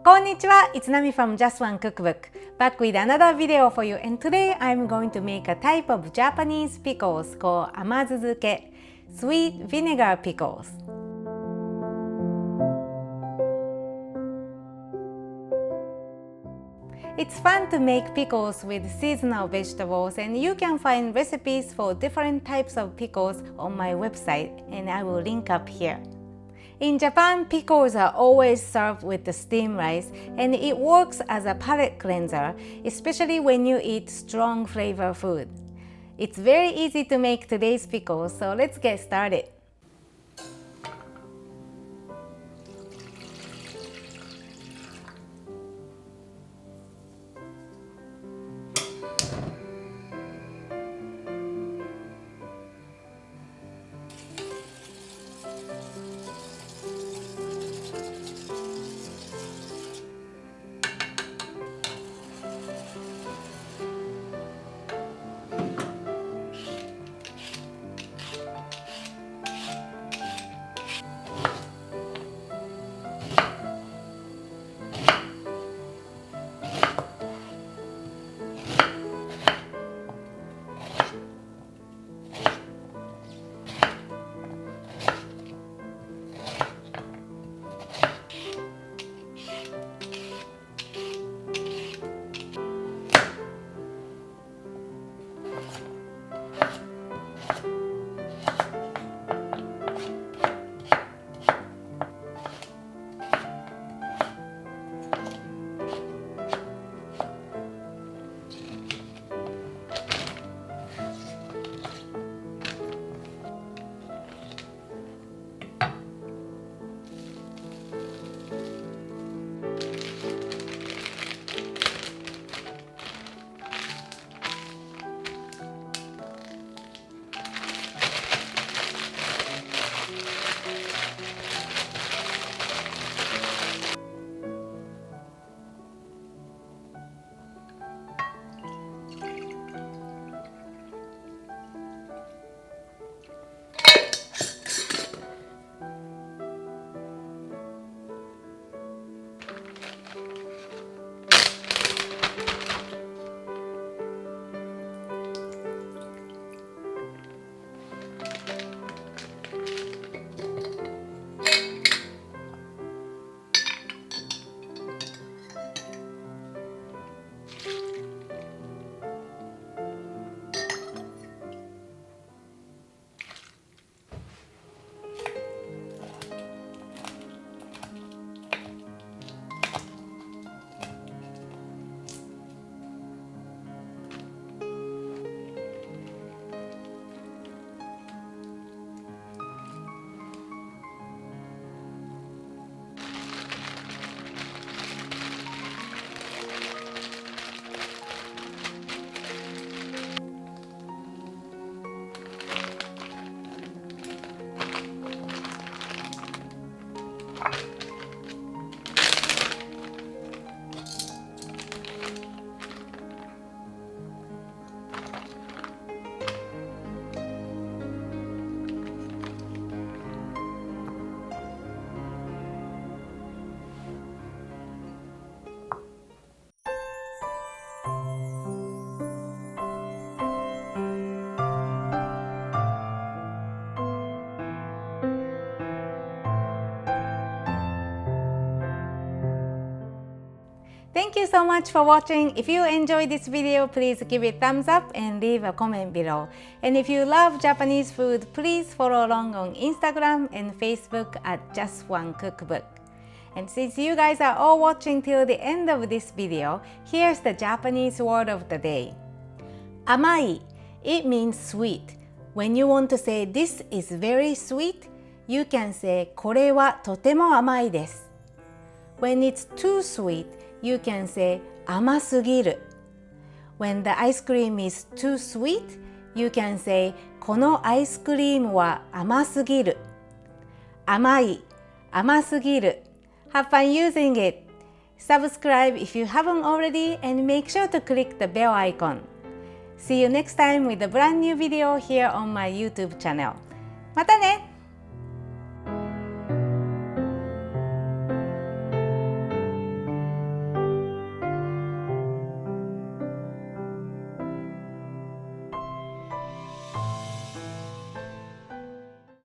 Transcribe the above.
こんにちは、it's Nami from Just One Cookbook, back with another video for you, and today I'm going to make a type of Japanese pickles called Amazuzuke, sweet vinegar pickles. It's fun to make pickles with seasonal vegetables, and you can find recipes for different types of pickles on my website, and I will link up here. In Japan, pickles are always served with the steamed rice, and it works as a palate cleanser, especially when you eat strong flavor food. It's very easy to make today's pickles, so let's get started. Thank you so much for watching. If you enjoyed this video, please give it a thumbs up and leave a comment below. And if you love Japanese food, please follow along on Instagram and Facebook at Just One Cookbook. And since you guys are all watching till the end of this video, here's the Japanese word of the day. Amai. It means sweet. When you want to say this is very sweet, you can say これはとても甘いです. When it's too sweet, you can say 甘すぎる. When the ice cream is too sweet, you can say このアイスクリームは甘すぎる. 甘い、甘すぎる. Have fun using it. Subscribe if you haven't already and make sure to click the bell icon. See you next time with a brand new video here on my YouTube channel. またね!